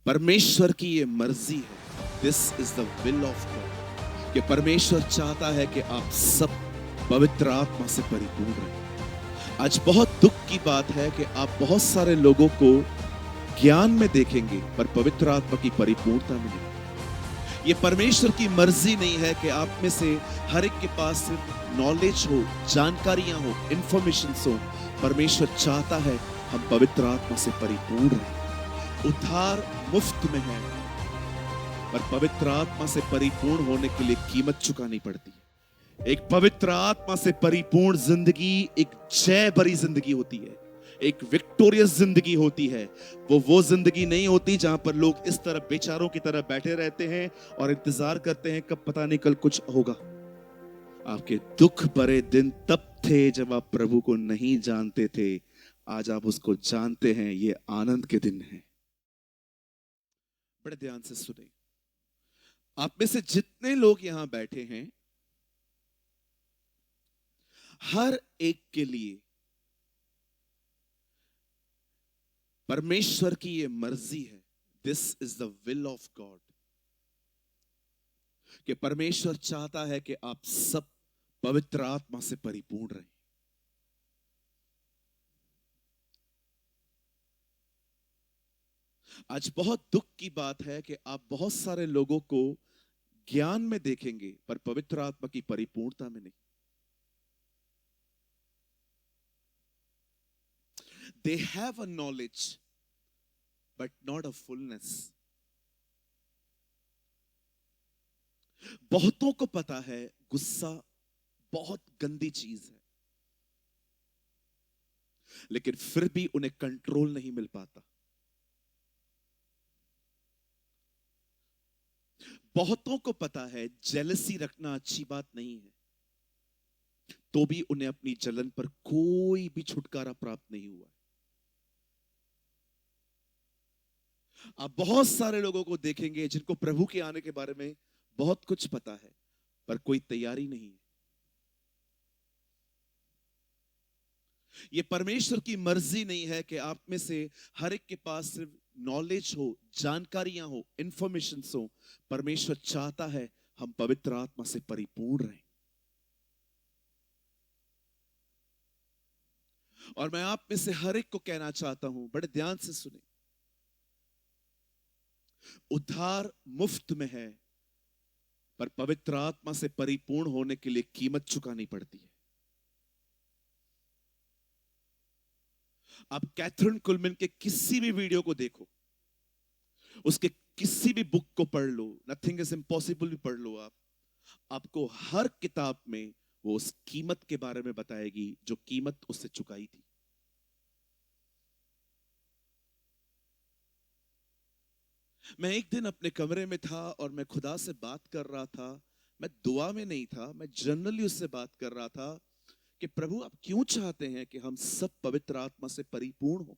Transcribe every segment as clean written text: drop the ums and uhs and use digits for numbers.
परमेश्वर की ये मर्जी है, this is the will of God, कि परमेश्वर चाहता है कि आप सब पवित्र आत्मा से परिपूर्ण रहें। आज बहुत दुख की बात है कि आप बहुत सारे लोगों को ज्ञान में देखेंगे पर पवित्र आत्मा की परिपूर्णता में नहीं। ये परमेश्वर की मर्जी नहीं है कि आप में से हर एक के पास सिर्फ नॉलेज हो, जानकारियां हो, इंफॉर्मेशन हो। परमेश्वर चाहता है हम पवित्र आत्मा से परिपूर्ण रहें। उद्धार मुफ्त में है, पर पवित्र आत्मा से परिपूर्ण होने के लिए कीमत चुकानी पड़ती है। एक पवित्र आत्मा से परिपूर्ण जिंदगी एक जय भरी जिंदगी होती है, एक विक्टोरियस जिंदगी होती है। वो जिंदगी नहीं होती जहां पर लोग इस तरह बेचारों की तरह बैठे रहते हैं और इंतजार करते हैं कब पता नहीं कल कुछ होगा। आपके दुख भरे दिन तब थे जब आप प्रभु को नहीं जानते थे, आज आप उसको जानते हैं। ये आनंद के दिन हैं। बड़े ध्यान से सुने, आप में से जितने लोग यहां बैठे हैं, हर एक के लिए परमेश्वर की यह मर्जी है, this is the will of God, कि परमेश्वर चाहता है कि आप सब पवित्र आत्मा से परिपूर्ण रहें। आज बहुत दुख की बात है कि आप बहुत सारे लोगों को ज्ञान में देखेंगे पर पवित्र आत्मा की परिपूर्णता में नहीं। They have a knowledge but not a fullness. बहुतों को पता है गुस्सा बहुत गंदी चीज है, लेकिन फिर भी उन्हें कंट्रोल नहीं मिल पाता। बहुतों को पता है जेलसी रखना अच्छी बात नहीं है, तो भी उन्हें अपनी जलन पर कोई भी छुटकारा प्राप्त नहीं हुआ। आप बहुत सारे लोगों को देखेंगे जिनको प्रभु के आने के बारे में बहुत कुछ पता है पर कोई तैयारी नहीं है। यह परमेश्वर की मर्जी नहीं है कि आप में से हर एक के पास सिर्फ नॉलेज हो, जानकारियां हो, इंफॉर्मेशन हो। परमेश्वर चाहता है हम पवित्र आत्मा से परिपूर्ण रहें। और मैं आप में से हर एक को कहना चाहता हूं, बड़े ध्यान से सुने, उद्धार मुफ्त में है, पर पवित्र आत्मा से परिपूर्ण होने के लिए कीमत चुकानी पड़ती है। आप कैथरीन कुलमैन के किसी भी वीडियो को देखो, उसके किसी भी बुक को पढ़ लो, नथिंग इज इम्पॉसिबल भी पढ़ लो, आपको हर किताब में वो उस कीमत के बारे में बताएगी जो कीमत उससे चुकाई थी। मैं एक दिन अपने कमरे में था और मैं खुदा से बात कर रहा था। मैं दुआ में नहीं था, मैं जनरली उससे बात कर रहा था कि प्रभु आप क्यों चाहते हैं कि हम सब पवित्र आत्मा से परिपूर्ण हो।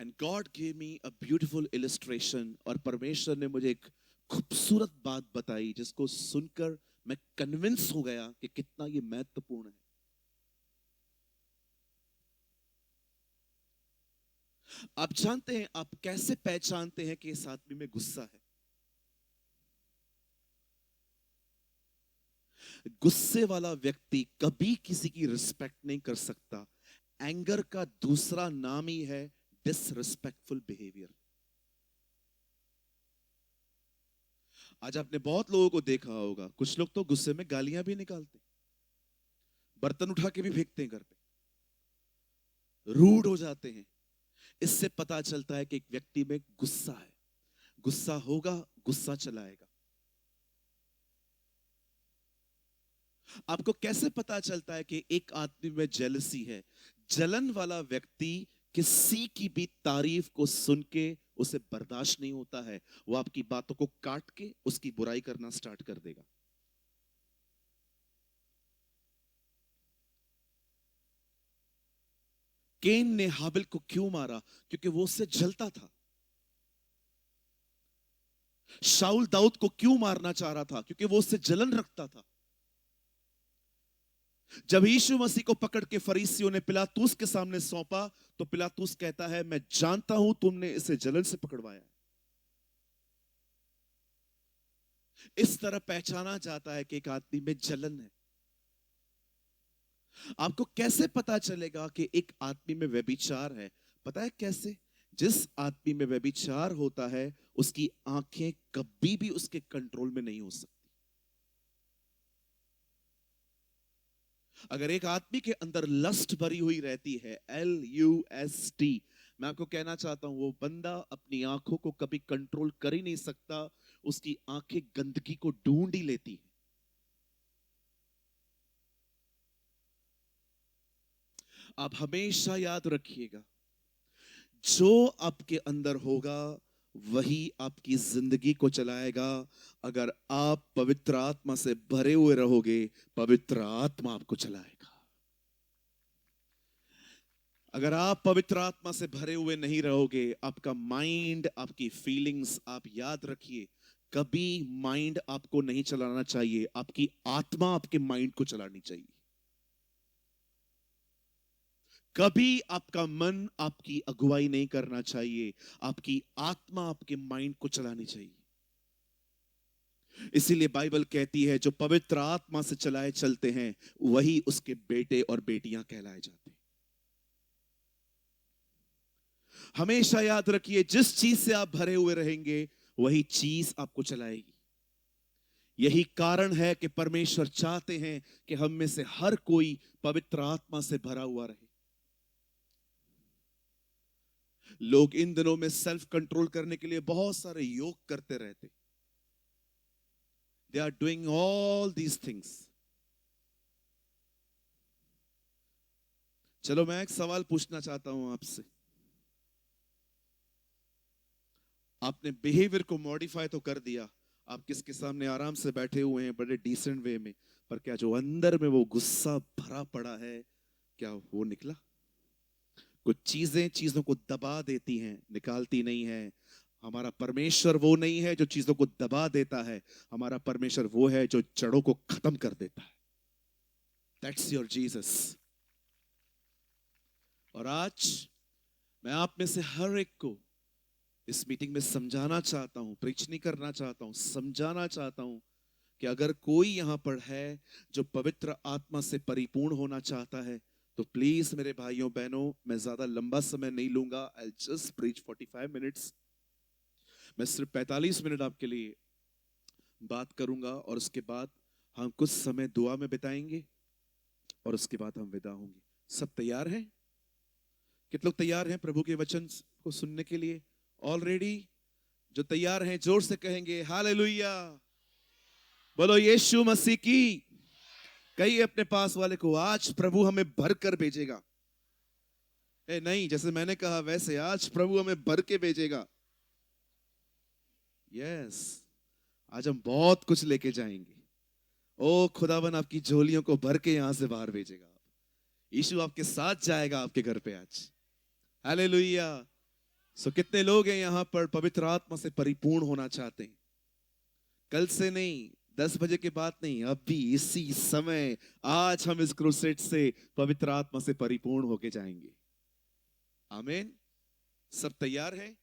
And God give me a beautiful illustration, और परमेश्वर ने मुझे एक खूबसूरत बात बताई जिसको सुनकर मैं कन्विंस हो गया कि कितना ये महत्वपूर्ण है। आप जानते हैं आप कैसे पहचानते हैं कि इस आदमी में गुस्सा है? गुस्से वाला व्यक्ति कभी किसी की रिस्पेक्ट नहीं कर सकता। एंगर का दूसरा नाम ही है डिसरिस्पेक्टफुल बिहेवियर। आज आपने बहुत लोगों को देखा होगा, कुछ लोग तो गुस्से में गालियां भी निकालते, बर्तन उठा के भी फेंकते हैं घर पे, रूड हो जाते हैं। इससे पता चलता है कि एक व्यक्ति में गुस्सा है। गुस्सा होगा, गुस्सा चलाएगा। आपको कैसे पता चलता है कि एक आदमी में जेलसी है? जलन वाला व्यक्ति किसी की भी तारीफ को सुन के उसे बर्दाश्त नहीं होता है, वो आपकी बातों को काट के उसकी बुराई करना स्टार्ट कर देगा। केन ने हाबिल को क्यों मारा? क्योंकि वो उससे जलता था। शाऊल दाऊद को क्यों मारना चाह रहा था? क्योंकि वो उससे जलन रखता था। जब यीशु मसीह को पकड़ के फरीसियों ने पिलातूस के सामने सौंपा, तो पिलातूस कहता है, मैं जानता हूं तुमने इसे जलन से पकड़वाया। इस तरह पहचाना जाता है कि एक आदमी में जलन है। आपको कैसे पता चलेगा कि एक आदमी में व्यभिचार है? पता है कैसे? जिस आदमी में व्यभिचार होता है, उसकी आंखें कभी भी उसके कंट्रोल में नहीं हो सकती। अगर एक आदमी के अंदर लस्ट भरी हुई रहती है, LUST, मैं आपको कहना चाहता हूं, वो बंदा अपनी आंखों को कभी कंट्रोल कर ही नहीं सकता। उसकी आंखें गंदगी को ढूंढ ही लेती है। आप हमेशा याद रखिएगा, जो आपके अंदर होगा वही आपकी जिंदगी को चलाएगा। अगर आप पवित्र आत्मा से भरे हुए रहोगे, पवित्र आत्मा आपको चलाएगा। अगर आप पवित्र आत्मा से भरे हुए नहीं रहोगे, आपका माइंड, आपकी फीलिंग्स, आप याद रखिए, कभी माइंड आपको नहीं चलाना चाहिए, आपकी आत्मा आपके माइंड को चलानी चाहिए। कभी आपका मन आपकी अगुवाई नहीं करना चाहिए, आपकी आत्मा आपके माइंड को चलानी चाहिए। इसीलिए बाइबल कहती है, जो पवित्र आत्मा से चलाए चलते हैं वही उसके बेटे और बेटियां कहलाए जाते हैं। हमेशा याद रखिए, जिस चीज से आप भरे हुए रहेंगे वही चीज आपको चलाएगी। यही कारण है कि परमेश्वर चाहते हैं कि हम में से हर कोई पवित्र आत्मा से भरा हुआ रहे। लोग इन दिनों में सेल्फ कंट्रोल करने के लिए बहुत सारे योग करते रहते। They are doing all these things. चलो, मैं एक सवाल पूछना चाहता हूं आपसे। आपने बिहेवियर को मॉडिफाई तो कर दिया, आप किसके सामने आराम से बैठे हुए हैं बड़े डिसेंट वे में, पर क्या जो अंदर में वो गुस्सा भरा पड़ा है, क्या वो निकला? कुछ चीजें चीजों को दबा देती हैं, निकालती नहीं है। हमारा परमेश्वर वो नहीं है जो चीजों को दबा देता है, हमारा परमेश्वर वो है जो जड़ों को खत्म कर देता है। That's your Jesus. और आज मैं आप में से हर एक को इस मीटिंग में समझाना चाहता हूं, प्रीच नहीं करना चाहता हूं, समझाना चाहता हूं कि अगर कोई यहां पर है जो पवित्र आत्मा से परिपूर्ण होना चाहता है, तो प्लीज मेरे भाइयों बहनों, मैं ज्यादा लंबा समय नहीं लूंगा। I just preach 45 minutes. मैं सिर्फ 45 मिनट आपके लिए बात करूंगा और उसके बाद हम कुछ समय दुआ में बिताएंगे और उसके बाद हम विदा होंगे। सब तैयार हैं? कितने लोग तैयार हैं प्रभु के वचन को सुनने के लिए? ऑलरेडी जो तैयार हैं जोर से कहेंगे हालेलुया। बोलो यीशु मसीह की। कहिए अपने पास वाले को, आज प्रभु हमें भर कर भेजेगा। नहीं, जैसे मैंने कहा वैसे, आज प्रभु हमें भर के भेजेगा। यस, आज हम बहुत कुछ लेके जाएंगे। ओ खुदावन आपकी झोलियों को भर के यहां से बाहर भेजेगा। यीशु आपके साथ जाएगा आपके घर पे आज। हालेलुया। सो कितने लोग हैं यहां पर पवित्र आत्मा से परिपूर्ण होना चाहते हैं? कल से नहीं, 10 बजे के बाद नहीं, अभी इसी समय आज हम इस क्रूसेड से पवित्र आत्मा से परिपूर्ण होके जाएंगे। आमीन। सब तैयार हैं?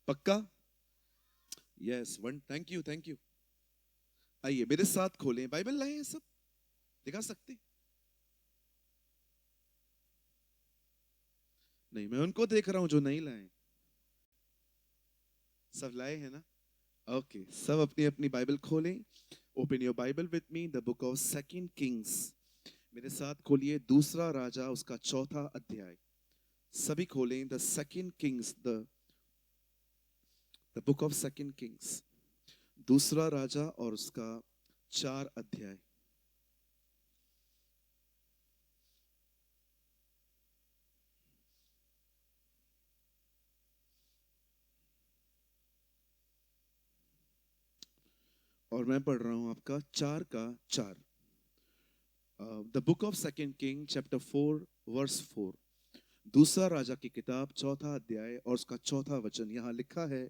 पक्का? Yes, one, thank you, thank you. आइए मेरे साथ खोलें, बाइबल लाए हैं सब, दिखा सकते? नहीं, मैं उनको देख रहा हूं जो नहीं लाए। सब लाए हैं ना? ओके, सब अपनी अपनी बाइबल खोलें। Open your Bible with me, the book of second Kings. मेरे साथ खोलिए दूसरा राजा, उसका 4था अध्याय। सभी खोलें the second Kings, the book of second Kings, दूसरा राजा और उसका 4 अध्याय। और मैं पढ़ रहा हूं आपका 4 का 4। The book of second king chapter 4 verse 4। दूसरा राजा की किताब 4था अध्याय और उसका 4था वचन। यहां लिखा है,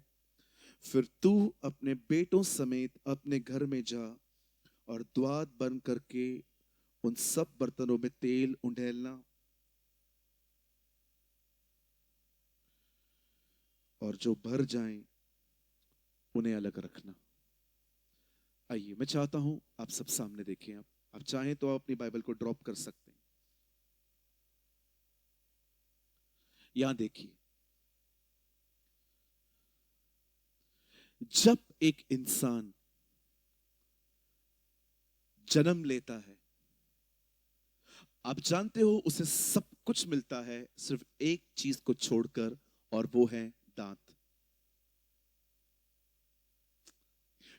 फिर तू अपने बेटों समेत अपने घर में जा और द्वार बंद करके उन सब बर्तनों में तेल उंडेलना और जो भर जाएं उन्हें अलग रखना। आइए, मैं चाहता हूं आप सब सामने देखें। आप चाहें तो आप अपनी बाइबल को ड्रॉप कर सकते हैं। यहां देखिए, जब एक इंसान जन्म लेता है, आप जानते हो उसे सब कुछ मिलता है सिर्फ एक चीज को छोड़कर, और वो है दांत।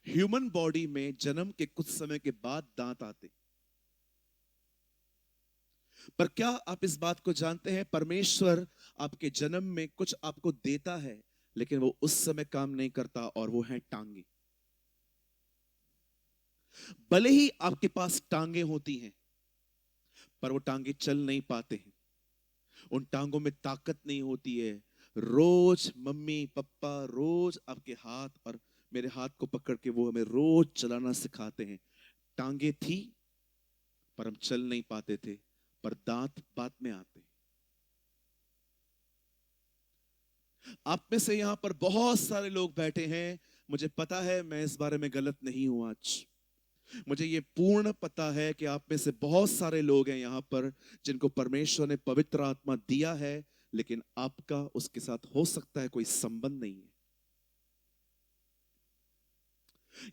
ह्यूमन बॉडी में जन्म के कुछ समय के बाद दांत आते। पर क्या आप इस बात को जानते हैं, परमेश्वर आपके जन्म में कुछ आपको देता है, लेकिन वो उस समय काम नहीं करता, और वो है टांगे। भले ही आपके पास टांगे होती हैं, पर वो टांगे चल नहीं पाते हैं। उन टांगों में ताकत नहीं होती है। रोज मम्मी पापा रोज आपके हाथ और मेरे हाथ को पकड़ के वो हमें रोज चलाना सिखाते हैं। टांगे थी पर हम चल नहीं पाते थे, पर दांत बाद में आते। आप में से यहां पर बहुत सारे लोग बैठे हैं, मुझे पता है मैं इस बारे में गलत नहीं हूं आज। मुझे ये पूर्ण पता है कि आप में से बहुत सारे लोग हैं यहां पर जिनको परमेश्वर ने पवित्र आत्मा दिया है, लेकिन आपका उसके साथ हो सकता है कोई संबंध नहीं है।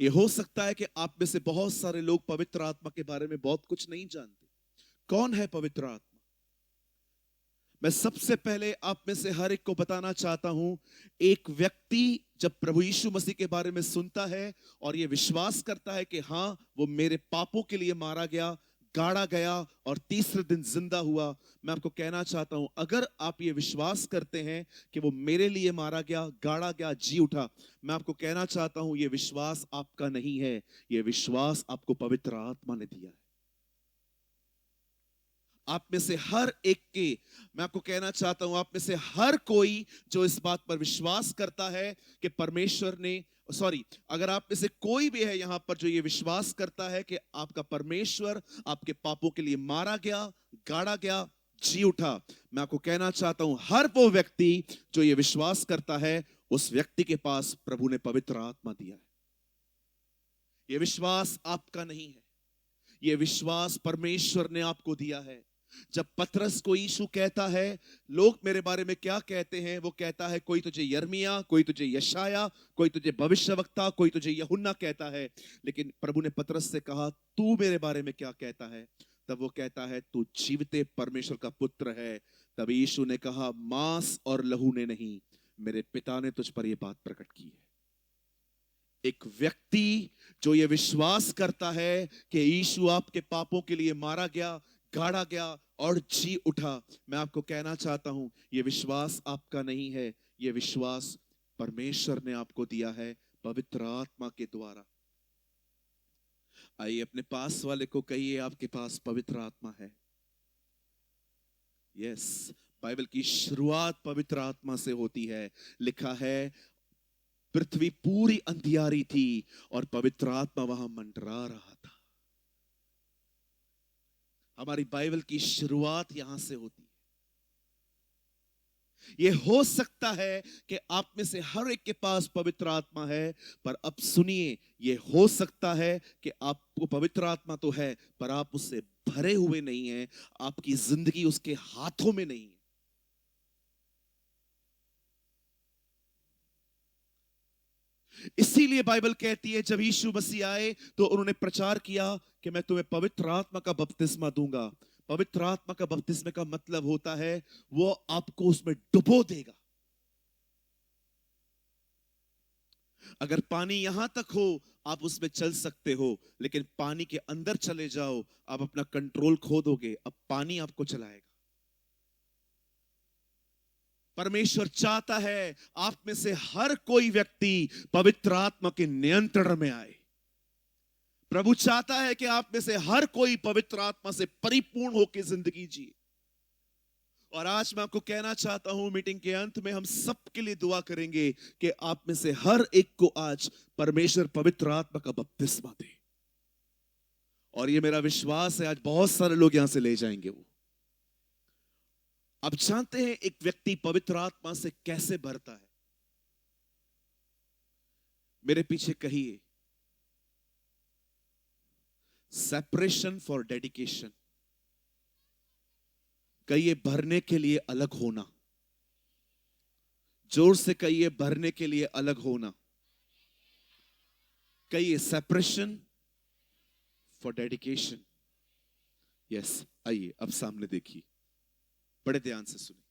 ये हो सकता है कि आप में से बहुत सारे लोग पवित्र आत्मा के बारे में बहुत कुछ नहीं जानते। कौन है पवित्र आत्मा? मैं सबसे पहले आप में से हर एक को बताना चाहता हूं, एक व्यक्ति जब प्रभु यीशु मसीह के बारे में सुनता है और यह विश्वास करता है कि हां वो मेरे पापों के लिए मारा गया, गाड़ा गया और तीसरे दिन जिंदा हुआ, मैं आपको कहना चाहता हूं, अगर आप ये विश्वास करते हैं कि वो मेरे लिए मारा गया, गाड़ा गया, जी उठा, मैं आपको कहना चाहता हूं यह विश्वास आपका नहीं है, यह विश्वास आपको पवित्र आत्मा ने दिया है। आप में से हर एक के, मैं आपको कहना चाहता हूं, आप में से हर कोई जो इस बात पर विश्वास करता है कि परमेश्वर ने, सॉरी, अगर आप में से कोई भी है यहां पर जो ये विश्वास करता है कि आपका परमेश्वर आपके पापों के लिए मारा गया, गाड़ा गया, जी उठा, मैं आपको कहना चाहता हूं हर वो व्यक्ति जो ये विश्वास करता है, उस व्यक्ति के पास प्रभु ने पवित्र आत्मा दिया है। यह विश्वास आपका नहीं है, यह विश्वास परमेश्वर ने आपको दिया है। जब पतरस को यीशु कहता है, लोग मेरे बारे में क्या कहते हैं, वो कहता है कोई तुझे यर्मिया, कोई तुझे यशाया, कोई तुझे भविष्यवक्ता, कोई तुझे यूहन्ना कहता है, लेकिन प्रभु ने पतरस से कहा तू मेरे बारे में क्या कहता है? तब वो कहता है तू जीवते परमेश्वर का पुत्र है। तब यीशु ने कहा मांस और लहू ने नहीं, मेरे पिता ने तुझ पर यह बात प्रकट की है। एक व्यक्ति जो ये विश्वास करता है कि यीशु आपके पापों के लिए मारा गया, गाड़ा गया और जी उठा, मैं आपको कहना चाहता हूं यह विश्वास आपका नहीं है, यह विश्वास परमेश्वर ने आपको दिया है पवित्र आत्मा के द्वारा। आइए अपने पास वाले को कहिए आपके पास पवित्र आत्मा है। यस, बाइबल की शुरुआत पवित्र आत्मा से होती है। लिखा है पृथ्वी पूरी अंधियारी थी और पवित्र आत्मा वहां मंडरा रहा था। हमारी बाइबल की शुरुआत यहां से होती है। यह हो सकता है कि आप में से हर एक के पास पवित्र आत्मा है, पर अब सुनिए, यह हो सकता है कि आपको पवित्र आत्मा तो है पर आप उससे भरे हुए नहीं हैं, आपकी जिंदगी उसके हाथों में नहीं है। इसीलिए बाइबल कहती है जब यीशु मसीह आए तो उन्होंने प्रचार किया कि मैं तुम्हें पवित्र आत्मा का बपतिस्मा दूंगा। पवित्र आत्मा का बपतिस्मा का मतलब होता है वो आपको उसमें डुबो देगा। अगर पानी यहां तक हो आप उसमें चल सकते हो, लेकिन पानी के अंदर चले जाओ आप अपना कंट्रोल खो दोगे, अब पानी आपको चलाएगा। परमेश्वर चाहता है आप में से हर कोई व्यक्ति पवित्र आत्मा के नियंत्रण में आए। प्रभु चाहता है कि आप में से हर कोई पवित्र आत्मा से परिपूर्ण होकर जिंदगी जिए। और आज मैं आपको कहना चाहता हूं, मीटिंग के अंत में हम सबके लिए दुआ करेंगे कि आप में से हर एक को आज परमेश्वर पवित्र आत्मा का बपतिस्मा दे। और ये मेरा विश्वास है आज बहुत सारे लोग यहां से ले जाएंगे वो। अब जानते हैं एक व्यक्ति पवित्र आत्मा से कैसे भरता है। मेरे पीछे कहिए, सेपरेशन फॉर डेडिकेशन। कहिए भरने के लिए अलग होना। जोर से कहिए भरने के लिए अलग होना। कहिए सेपरेशन फॉर डेडिकेशन। यस, आइए अब सामने देखिए, बड़े ध्यान से सुनिए।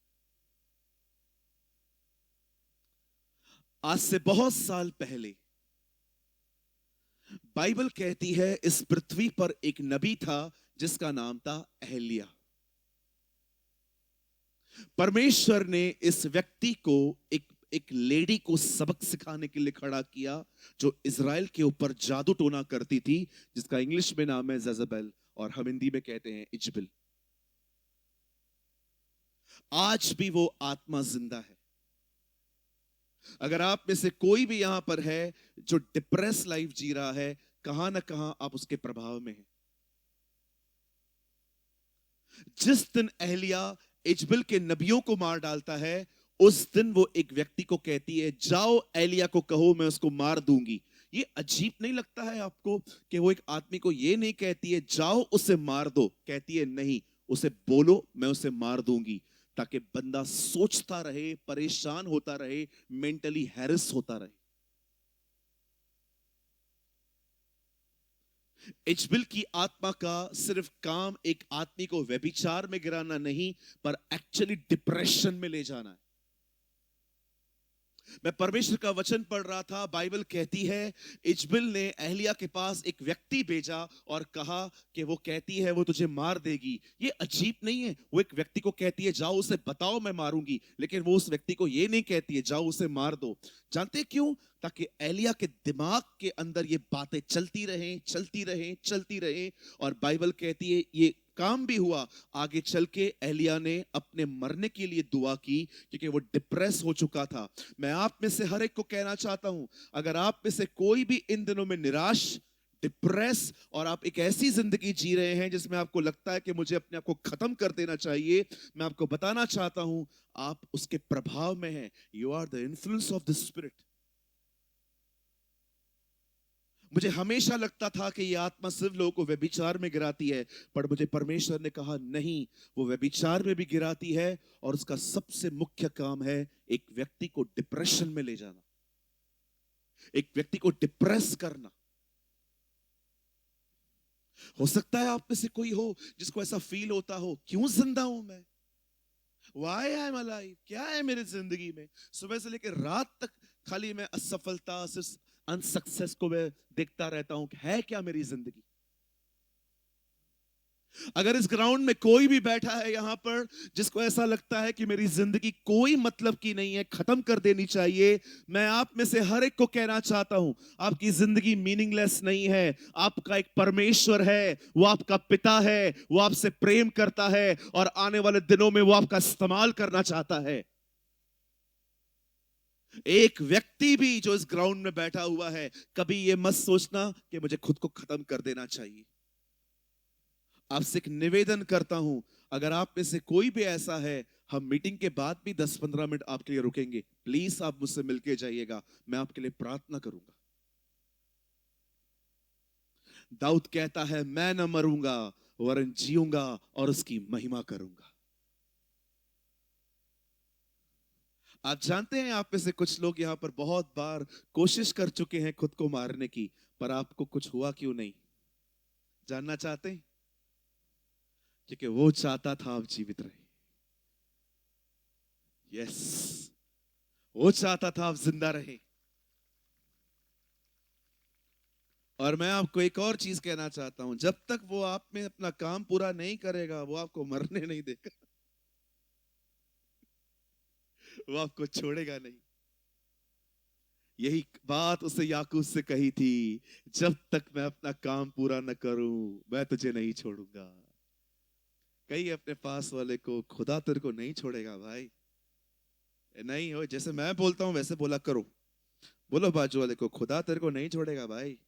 आज से बहुत साल पहले बाइबल कहती है इस पृथ्वी पर एक नबी था जिसका नाम था एलिय्याह। परमेश्वर ने इस व्यक्ति को एक लेडी को सबक सिखाने के लिए खड़ा किया जो इज़राइल के ऊपर जादू टोना करती थी, जिसका इंग्लिश में नाम है जेज़ेबेल और हम हिंदी में कहते हैं इजबेल। आज भी वो आत्मा जिंदा है। अगर आप में से कोई भी यहां पर है जो डिप्रेस लाइफ जी रहा है, कहां ना कहां आप उसके प्रभाव में हैं। जिस दिन एलिय्याह इजबेल के नबियों को मार डालता है, उस दिन वो एक व्यक्ति को कहती है जाओ एलिय्याह को कहो मैं उसको मार दूंगी। ये अजीब नहीं लगता है आपको कि वो एक आदमी को ये नहीं कहती है जाओ उसे मार दो, कहती है नहीं उसे बोलो मैं उसे मार दूंगी, ताकि बंदा सोचता रहे, परेशान होता रहे, मेंटली हैरेस होता रहे। इजबेल की आत्मा का सिर्फ काम एक आदमी को व्यभिचार में गिराना नहीं, पर एक्चुअली डिप्रेशन में ले जाना है। मैं परमेश्वर का वचन पढ़ रहा था, बाइबल कहती है इजबेल ने एलिय्याह के पास एक व्यक्ति भेजा और कहा कि वो कहती है वो तुझे मार देगी। ये अजीब नहीं है? वो एक व्यक्ति को कहती है जाओ उसे बताओ मैं मारूंगी, लेकिन वो उस व्यक्ति को ये नहीं कहती है जाओ उसे मार दो। जानते क्यों? ताकि एलिय्याह के दिमाग के अंदर ये बातें चलती रहें, चलती रहें, चलती रहें। और बाइबल कहती है ये काम भी हुआ। आगे चल के एलिय्याह ने अपने मरने के लिए दुआ की क्योंकि वो डिप्रेस हो चुका था। मैं आप में से हर एक को कहना चाहता हूं, अगर आप में से कोई भी इन दिनों में निराश, डिप्रेस और आप एक ऐसी जिंदगी जी रहे हैं जिसमें आपको लगता है कि मुझे अपने आप को खत्म कर देना चाहिए, मैं आपको बताना चाहता हूं आप उसके प्रभाव में हैं। You are the influence of the spirit. मुझे हमेशा लगता था कि यह आत्मा सिर्फ लोगों को व्यभिचार में गिराती है, पर मुझे परमेश्वर ने कहा नहीं, वो व्यभिचार में भी गिराती है और उसका सबसे मुख्य काम है एक व्यक्ति को डिप्रेशन में ले जाना, एक व्यक्ति को डिप्रेस करना। हो सकता है आप में से कोई हो जिसको ऐसा फील होता हो, क्यों जिंदा हूं मैं, वाई आई एम अलाइव, क्या है मेरी जिंदगी में। सुबह से लेकर रात तक खाली मैं असफलता, अनसक्सेस को मैं देखता रहता हूं कि है क्या मेरी जिंदगी। अगर इस ग्राउंड में कोई भी बैठा है यहां पर जिसको ऐसा लगता है कि मेरी जिंदगी कोई मतलब की नहीं है, खत्म कर देनी चाहिए, मैं आप में से हर एक को कहना चाहता हूं आपकी जिंदगी मीनिंगलेस नहीं है। आपका एक परमेश्वर है, वो आपका पिता है, वो आपसे प्रेम करता है और आने वाले दिनों में वो आपका इस्तेमाल करना चाहता है। एक व्यक्ति भी जो इस ग्राउंड में बैठा हुआ है, कभी ये मत सोचना कि मुझे खुद को खत्म कर देना चाहिए। आपसे एक निवेदन करता हूं, अगर आप में से कोई भी ऐसा है, हम मीटिंग के बाद भी 10-15 मिनट आपके लिए रुकेंगे, प्लीज आप मुझसे मिलके जाइएगा, मैं आपके लिए प्रार्थना करूंगा। दाऊद कहता है मैं न मरूंगा वरन जीऊंगा और उसकी महिमा करूंगा। आप जानते हैं आप में से कुछ लोग यहां पर बहुत बार कोशिश कर चुके हैं खुद को मारने की, पर आपको कुछ हुआ क्यों नहीं? जानना चाहते हैं? क्योंकि वो चाहता था आप जीवित रहे। यस, वो चाहता था आप जिंदा रहे। और मैं आपको एक और चीज कहना चाहता हूं, जब तक वो आप में अपना काम पूरा नहीं करेगा, वो आपको मरने नहीं देगा, वो आपको छोड़ेगा नहीं। यही बात उसे याकूब से कही थी, जब तक मैं अपना काम पूरा न करूं मैं तुझे नहीं छोड़ूंगा। कही अपने पास वाले को, खुदा तेरे को नहीं छोड़ेगा भाई। नहीं हो, जैसे मैं बोलता हूं वैसे बोला करो। बोलो बाजू वाले को, खुदा तेरे को नहीं छोड़ेगा भाई।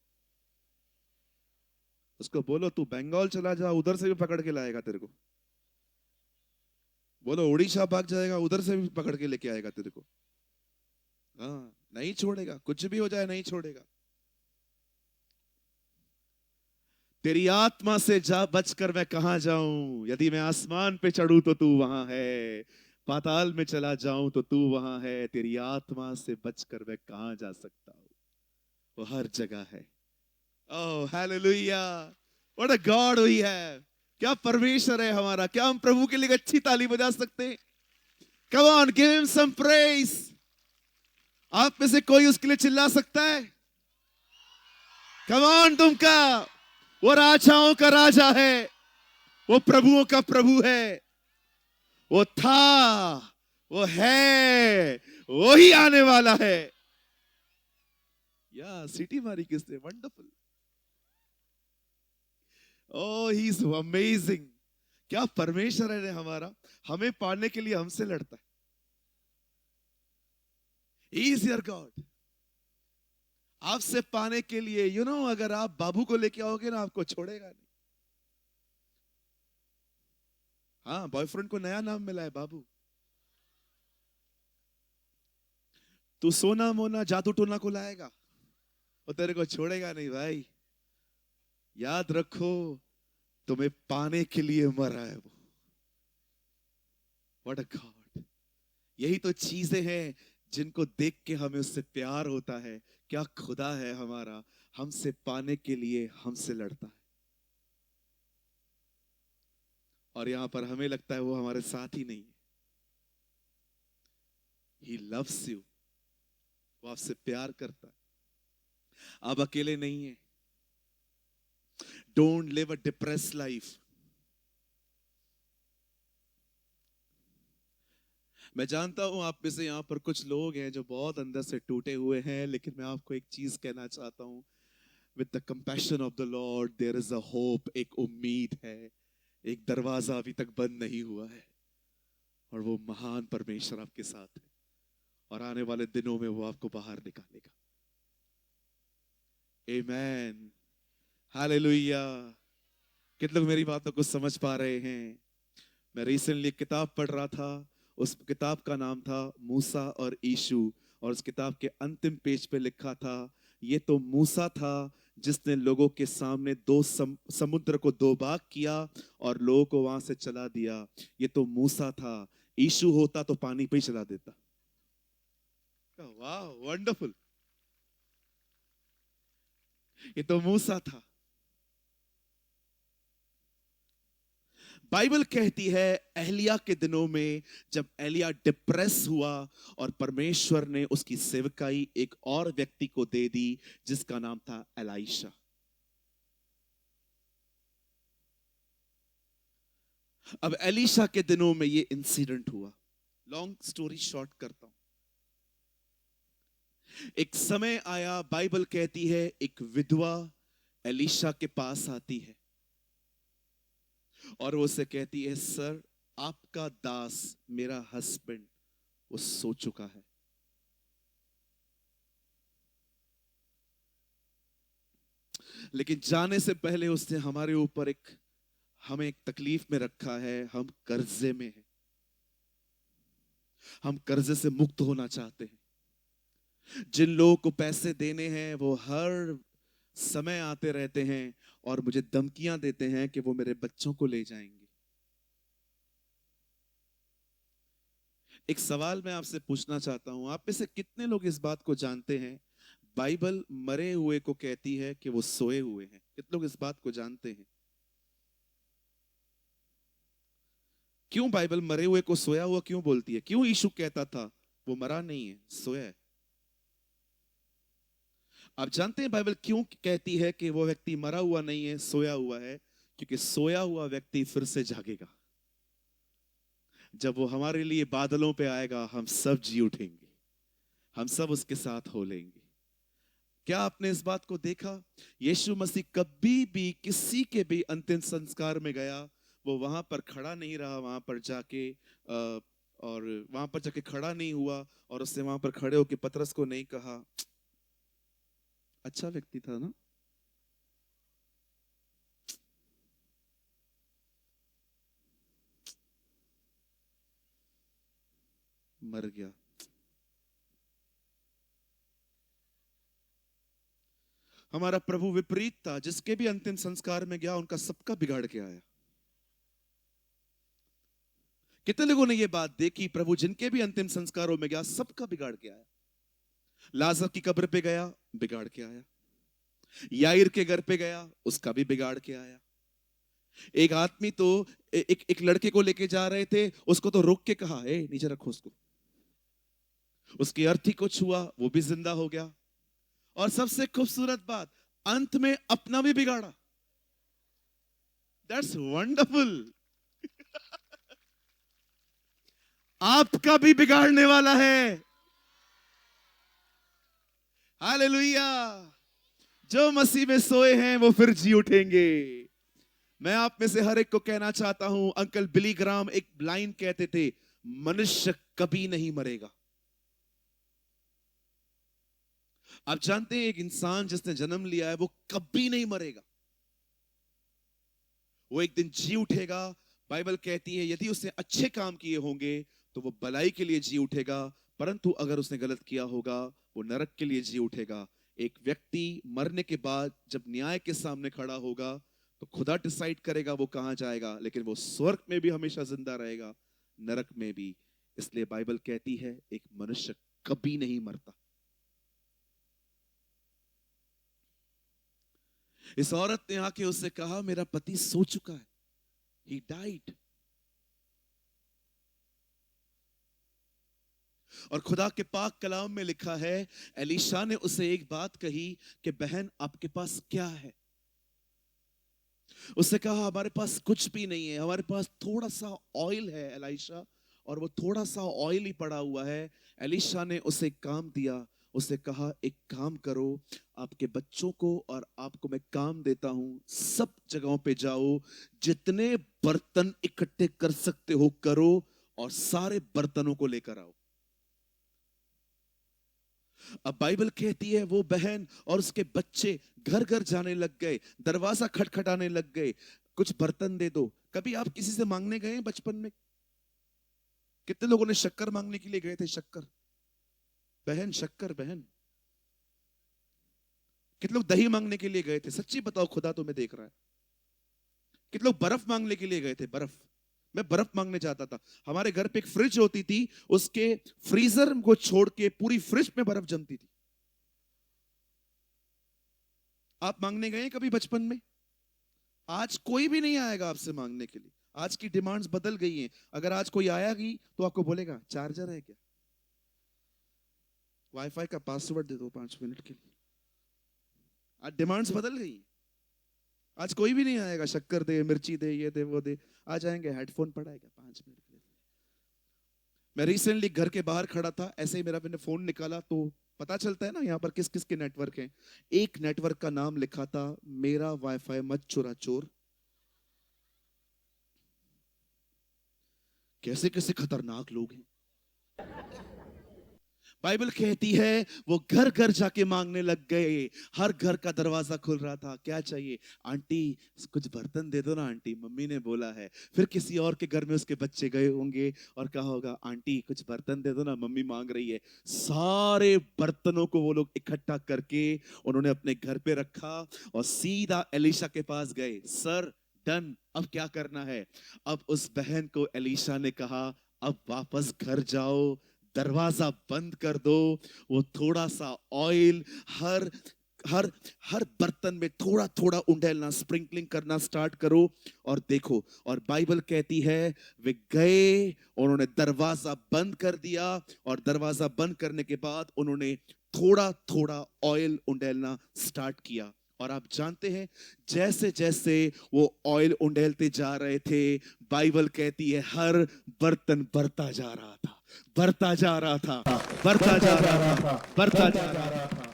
उसको बोलो तू बंगाल चला जा, उधर से भी पकड़ के लाएगा तेरे को। बोलो उड़ीसा भाग जाएगा, उधर से भी पकड़ के लेके आएगा तेरे को। हाँ, नहीं छोड़ेगा, कुछ भी हो जाए नहीं छोड़ेगा। तेरी आत्मा से जा बचकर मैं कहां जाऊं, यदि मैं आसमान पे चढ़ूं तो तू वहां है, पाताल में चला जाऊं तो तू वहां है, तेरी आत्मा से बचकर मैं कहां जा सकता हूं, वो हर जगह है। Oh hallelujah, what a God we have. क्या परमेश्वर है हमारा। क्या हम प्रभु के लिए अच्छी ताली बजा सकते हैं? Come on, give him some praise. आप में से कोई उसके लिए चिल्ला सकता है? कम ऑन, तुमका वो राजाओं का राजा है, वो प्रभुओं का प्रभु है, वो था, वो है, वो ही आने वाला है। या सिटी मारी किसने? Wonderful. Oh he is amazing. क्या परमेश्वर है हमारा, हमें पाने के लिए हमसे लड़ता है। He is your God. आपसे पाने के लिए अगर आप बाबू को लेके आओगे ना, आपको छोड़ेगा नहीं। हाँ, बॉयफ्रेंड को नया नाम मिला है बाबू। तू सोना मोना जादू टोना को लाएगा, वो तेरे को छोड़ेगा नहीं भाई। याद रखो, तुम्हें पाने के लिए मरा है वो। What a God. यही तो चीजें हैं जिनको देख के हमें उससे प्यार होता है। क्या खुदा है हमारा, हमसे पाने के लिए हमसे लड़ता है। और यहां पर हमें लगता है वो हमारे साथ ही नहीं है। ही लव्स यू, वो आपसे प्यार करता है। आप अकेले नहीं है। Don't live a depress life. मैं जानता हूं आप में से यहां पर कुछ लोग हैं जो बहुत अंदर से टूटे हुए हैं, लेकिन मैं आपको एक चीज कहना चाहता हूं। With the compassion of the lord there is a hope. एक उम्मीद है। एक दरवाजा अभी तक बंद नहीं हुआ है, और वो महान परमेश्वर आपके साथ है, और आने वाले दिनों में वो आपको बाहर निकालेगा। आमेन, हालेलुया। कितने लोग मेरी बातों को समझ पा रहे हैं? मैं रिसेंटली एक किताब पढ़ रहा था। उस किताब का नाम था मूसा और यीशु। और उस किताब के अंतिम पेज पे लिखा था, ये तो मूसा था जिसने लोगों के सामने समुद्र को दो भाग किया और लोगों को वहां से चला दिया। ये तो मूसा था, यीशु होता तो पानी पे ही चला देता। वाह, वंडरफुल। ये तो मूसा था। बाइबल कहती है एलिया के दिनों में, जब एलिया डिप्रेस हुआ और परमेश्वर ने उसकी सेवकाई एक और व्यक्ति को दे दी जिसका नाम था एलाइशा। अब एलिशा के दिनों में ये इंसिडेंट हुआ। लॉन्ग स्टोरी शॉर्ट करता हूं। एक समय आया, बाइबल कहती है एक विधवा एलिशा के पास आती है और वो उसे कहती है, सर आपका दास, मेरा हस्बैंड, वो सो चुका है। लेकिन जाने से पहले उसने हमारे ऊपर हमें एक तकलीफ में रखा है। हम कर्जे में हैं। हम कर्जे से मुक्त होना चाहते हैं। जिन लोगों को पैसे देने हैं वो हर समय आते रहते हैं और मुझे धमकियां देते हैं कि वो मेरे बच्चों को ले जाएंगे। एक सवाल मैं आपसे पूछना चाहता हूं, आप में से कितने लोग इस बात को जानते हैं, बाइबल मरे हुए को कहती है कि वो सोए हुए हैं? कितने लोग इस बात को जानते हैं? क्यों बाइबल मरे हुए को सोया हुआ क्यों बोलती है? क्यों यीशु कहता था वो मरा नहीं है, सोया है? आप जानते हैं बाइबल क्यों कहती है कि वो व्यक्ति मरा हुआ नहीं है, सोया हुआ है? क्योंकि सोया हुआ व्यक्ति फिर से जागेगा। जब वो हमारे लिए बादलों पे आएगा, हम सब जी उठेंगे, हम सब उसके साथ हो लेंगे। क्या आपने इस बात को देखा? यीशु मसीह कभी भी किसी के भी अंतिम संस्कार में गया, वो वहां पर खड़ा नहीं रहा, वहां पर जाके और वहां पर जाके खड़ा नहीं हुआ और उसने वहां पर खड़े होकर पतरस को नहीं कहा, अच्छा व्यक्ति था ना, मर गया। हमारा प्रभु विपरीत था, जिसके भी अंतिम संस्कार में गया उनका सबका बिगाड़ के आया। कितने लोगों ने यह बात देखी, प्रभु जिनके भी अंतिम संस्कारों में गया सबका बिगाड़ के आया। लाजर की कब्र पे गया, बिगाड़ के आया। याईर के घर पे गया, उसका भी बिगाड़ के आया। एक आदमी तो एक लड़के को लेके जा रहे थे, उसको तो रोक के कहा, ए नीचे रखो उसको। उसकी अर्थी को छुआ, वो भी जिंदा हो गया। और सबसे खूबसूरत बात, अंत में अपना भी बिगाड़ा। That's wonderful. आपका भी बिगाड़ने वाला है। हालेलुया। जो मसीह में सोए हैं वो फिर जी उठेंगे। मैं आप में से हर एक को कहना चाहता हूं, अंकल बिली ग्राम एक लाइन कहते थे, मनुष्य कभी नहीं मरेगा। आप जानते हैं एक इंसान जिसने जन्म लिया है वो कभी नहीं मरेगा, वो एक दिन जी उठेगा। बाइबल कहती है यदि उसने अच्छे काम किए होंगे तो वो भलाई के लिए जी उठेगा, परंतु अगर उसने गलत किया होगा वो नरक के लिए जी उठेगा। एक व्यक्ति मरने के बाद जब न्याय के सामने खड़ा होगा तो खुदा डिसाइड करेगा वो कहां जाएगा, लेकिन वो स्वर्ग में भी हमेशा जिंदा रहेगा, नरक में भी। इसलिए बाइबल कहती है एक मनुष्य कभी नहीं मरता। इस औरत ने आके उससे कहा, मेरा पति सो चुका है, he died। और खुदा के पाक कलाम में लिखा है, एलीशा ने उसे एक बात कही कि बहन आपके पास क्या है। उसने कहा हमारे पास कुछ भी नहीं है, हमारे पास थोड़ा सा ऑयल है एलीशा, और वो थोड़ा सा ऑयल ही पड़ा हुआ है। एलीशा ने उसे काम दिया, उसे कहा एक काम करो, आपके बच्चों को और आपको मैं काम देता हूं, सब जगहों पे जाओ, जितने बर्तन इकट्ठे कर सकते हो करो और सारे बर्तनों को लेकर आओ। अब बाइबल कहती है वो बहन और उसके बच्चे घर घर जाने लग गए, दरवाजा खटखटाने लग गए, कुछ बर्तन दे दो। कभी आप किसी से मांगने गए बचपन में? कितने लोगों ने शक्कर मांगने के लिए गए थे? शक्कर बहन, शक्कर बहन। कितने लोग दही मांगने के लिए गए थे? सच्ची बताओ, खुदा तुम्हें देख रहा है। कितने लोग बर्फ मांगने के लिए गए थे? बर्फ, मैं बर्फ मांगने जाता था। हमारे घर पे एक फ्रिज होती थी, उसके फ्रीजर को छोड़ के पूरी फ्रिज में बर्फ जमती थी। आप मांगने गए कभी बचपन में? आज कोई भी नहीं आएगा आपसे मांगने के लिए, आज की डिमांड्स बदल गई हैं। अगर आज कोई आएगी तो आपको बोलेगा चार्जर है क्या, वाईफाई का पासवर्ड दे दो 5 मिनट के लिए। आज डिमांड्स बदल गई। आज कोई भी नहीं आएगा शक्कर दे, मिर्ची दे, ये दे, वो दे। आ जाएंगे हेडफोन पड़ा है क्या 5 मिनट के लिए। मैं रिसेंटली घर के बाहर खड़ा था, ऐसे ही मैंने फोन निकाला तो पता चलता है ना यहाँ पर किस किस के नेटवर्क हैं। एक नेटवर्क का नाम लिखा था, मेरा वाईफाई मत चुरा चोर। कैसे कैसे खतरनाक लोग हैं। बाइबल कहती है वो घर घर जाके मांगने लग गए, हर घर का दरवाजा खुल रहा था। क्या चाहिए? आंटी कुछ बर्तन दे दो ना आंटी, मम्मी ने बोला है। फिर किसी और के घर में उसके बच्चे गए होंगे और कहा होगा आंटी कुछ बर्तन दे दो ना, मम्मी मांग रही है। सारे बर्तनों को वो लोग इकट्ठा करके उन्होंने अपने घर पे रखा और सीधा एलीशा के पास गए। सर डन, अब क्या करना है? अब उस बहन को एलीशा ने कहा अब वापस घर जाओ, दरवाजा बंद कर दो, वो थोड़ा सा ऑयल हर हर हर बर्तन में थोड़ा थोड़ा उंडेलना, स्प्रिंकलिंग करना स्टार्ट करो और देखो। और बाइबल कहती है वे गए, उन्होंने दरवाजा बंद कर दिया और दरवाजा बंद करने के बाद उन्होंने थोड़ा थोड़ा ऑयल उंडेलना स्टार्ट किया। और आप जानते हैं जैसे जैसे वो ऑयल उंडेलते जा रहे थे, बाइबल कहती है हर बर्तन बढ़ता जा रहा था, बढ़ता जा रहा था, बढ़ता जा रहा था, बढ़ता जा रहा था।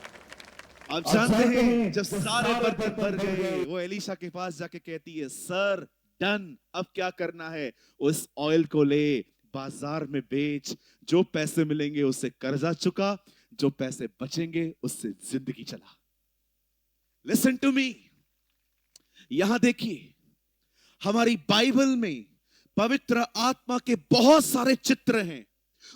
आप जानते हैं जब सारे बर्तन भर गए, वो एलीशा के पास जाके कहती है सर डन, अब क्या करना है? उस ऑयल को ले बाजार में बेच, जो पैसे मिलेंगे उससे कर्जा चुका, जो पैसे बचेंगे उससे जिंदगी चला। लिसन टू मी, यहां देखिए हमारी बाइबल में पवित्र आत्मा के बहुत सारे चित्र हैं।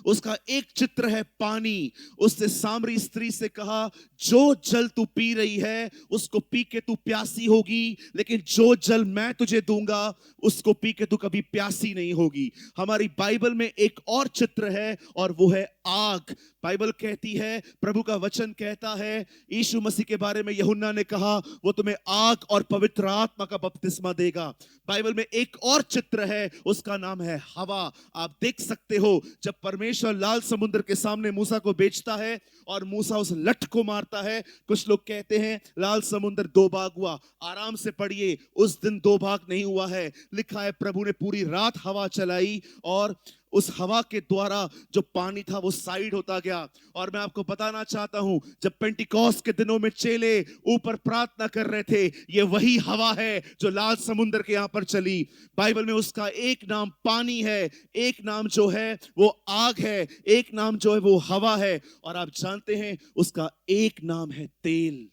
उसका एक चित्र है पानी। उसने सामरी स्त्री से कहा, जो जल तू पी रही है उसको पी के तू प्यासी होगी, लेकिन जो जल मैं तुझे दूंगा उसको पी के तू कभी प्यासी नहीं होगी। हमारी बाइबल में एक और चित्र है और वो है आग। बाइबल कहती है, प्रभु का वचन कहता है, यीशु मसीह के बारे में यूहन्ना ने कहा, वो तुम्हें आग और पवित्र आत्मा का बपतिस्मा देगा। बाइबल में एक और चित्र है, उसका नाम है हवा। आप देख सकते हो, जब परमेश्वर लाल समुद्र के सामने मूसा को बेचता है और मूसा उस लठ को मारता है, कुछ लोग कहते हैं लाल समुद्र दो भाग हुआ। आराम से पढ़िए, उस दिन दो भाग नहीं हुआ है। लिखा है प्रभु ने पूरी रात हवा चलाई और उस हवा के द्वारा जो पानी था वो साइड होता गया। और मैं आपको बताना चाहता हूं, जब पेंटिकॉस्ट के दिनों में चेले ऊपर प्रार्थना कर रहे थे, ये वही हवा है जो लाल समुद्र के यहां पर चली। बाइबल में उसका एक नाम पानी है, एक नाम जो है वो आग है, एक नाम जो है वो हवा है, और आप जानते हैं उसका एक नाम है तेल।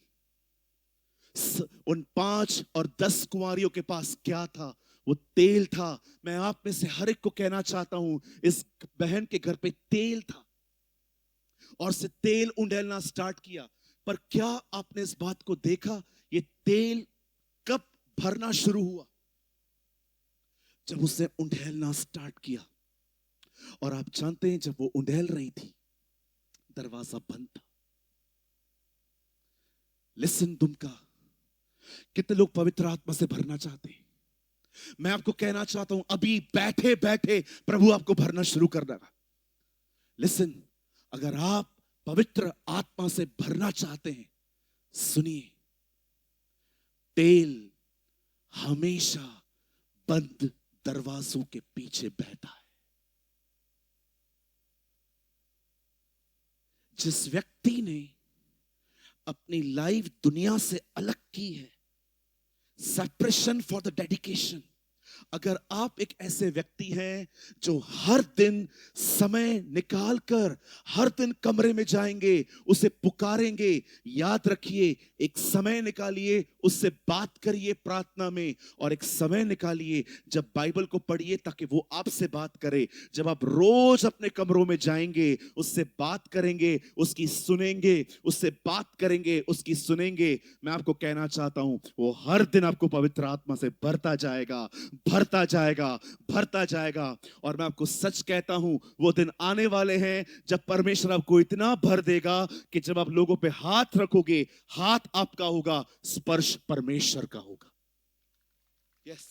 उन 5 और 10 कुंवारियों के पास क्या था? वो तेल था। मैं आप में से हर एक को कहना चाहता हूं, इस बहन के घर पे तेल था और से तेल उंडेलना स्टार्ट किया। पर क्या आपने इस बात को देखा, ये तेल कब भरना शुरू हुआ? जब उसने उंडेलना स्टार्ट किया। और आप जानते हैं, जब वो उंडेल रही थी, दरवाजा बंद था। लिसन दुमका, कितने लोग पवित्र आत्मा से भरना चाहते हैं? मैं आपको कहना चाहता हूं, अभी बैठे बैठे प्रभु आपको भरना शुरू कर देगा। लिसन, अगर आप पवित्र आत्मा से भरना चाहते हैं, सुनिए, तेल हमेशा बंद दरवाजों के पीछे बहता है। जिस व्यक्ति ने अपनी लाइफ दुनिया से अलग की है, सेपरेशन फॉर द डेडिकेशन, अगर आप एक ऐसे व्यक्ति हैं जो हर दिन समय निकालकर हर दिन कमरे में जाएंगे, उसे पुकारेंगे, याद रखिए, एक समय निकालिए, उससे बात करिए प्रार्थना में, और एक समय निकालिए जब बाइबल को पढ़िए ताकि वो आपसे बात करे। जब आप रोज अपने कमरों में जाएंगे, उससे बात करेंगे, उसकी सुनेंगे, उससे बात करेंगे, उसकी सुनेंगे, मैं आपको कहना चाहता हूं, वो हर दिन आपको पवित्र आत्मा से भरता जाएगा, भरता जाएगा, भरता जाएगा। और मैं आपको सच कहता हूं, वो दिन आने वाले हैं जब परमेश्वर आपको इतना भर देगा कि जब आप लोगों पे हाथ रखोगे, हाथ आपका होगा, स्पर्श परमेश्वर का होगा। यस,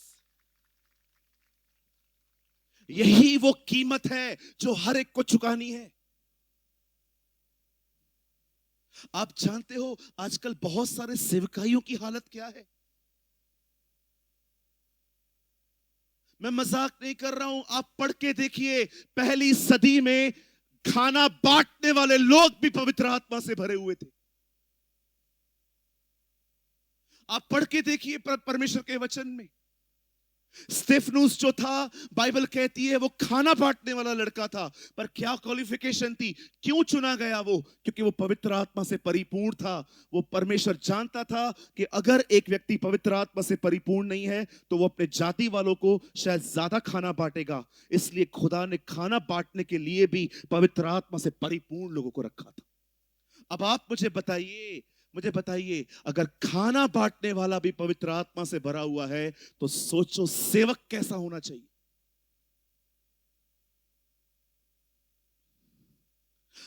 यही वो कीमत है जो हर एक को चुकानी है। आप जानते हो आजकल बहुत सारे सेवकाइयों की हालत क्या है? मैं मजाक नहीं कर रहा हूं, आप पढ़ के देखिए, पहली सदी में खाना बांटने वाले लोग भी पवित्र आत्मा से भरे हुए थे। आप पढ़ के देखिए परमेश्वर के वचन में, स्टेफनुस जो था, बाइबल कहती है वो खाना बांटने वाला लड़का था। पर क्या क्वालिफिकेशन थी? क्यों चुना गया वो? क्योंकि वो पवित्र आत्मा से परिपूर्ण था। वो परमेश्वर जानता था कि अगर एक व्यक्ति पवित्र आत्मा से परिपूर्ण नहीं है तो वो अपने जाति वालों को शायद ज्यादा खाना बांटेगा। इसलिए खुदा ने खाना बांटने के लिए भी पवित्र आत्मा से परिपूर्ण लोगों को रखा था। अब आप मुझे बताइए, अगर खाना बांटने वाला भी पवित्र आत्मा से भरा हुआ है तो सोचो सेवक कैसा होना चाहिए।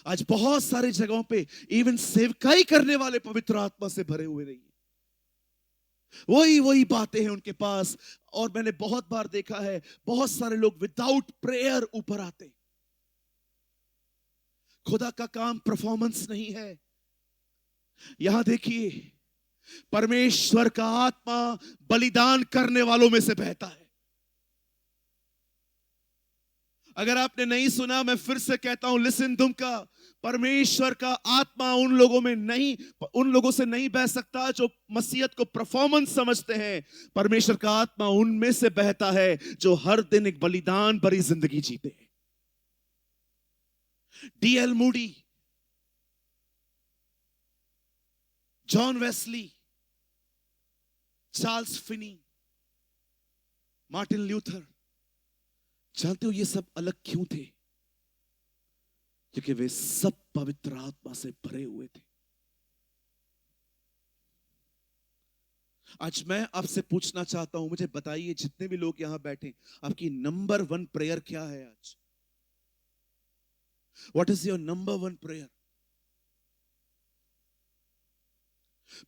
आज बहुत सारी जगहों पे इवन सेवकाई करने वाले पवित्र आत्मा से भरे हुए नहीं, वही बातें हैं उनके पास। और मैंने बहुत बार देखा है, बहुत सारे लोग विदाउट प्रेयर ऊपर आते। खुदा का काम परफॉर्मेंस नहीं है। यहां देखिए, परमेश्वर का आत्मा बलिदान करने वालों में से बहता है। अगर आपने नहीं सुना, मैं फिर से कहता हूं, लिसन दुमका, परमेश्वर का आत्मा उन लोगों से नहीं बह सकता जो मसीहत को परफॉर्मेंस समझते हैं। परमेश्वर का आत्मा उनमें से बहता है जो हर दिन एक बलिदान भरी जिंदगी जीते हैं। D.L. Moody, John Wesley, Charles Finney, Martin Luther, जानते हो ये सब अलग क्यों थे? क्योंकि वे सब पवित्र आत्मा से भरे हुए थे। आज मैं आपसे पूछना चाहता हूं, मुझे बताइए जितने भी लोग यहां बैठे, आपकी नंबर वन प्रेयर क्या है आज? What is your number one prayer?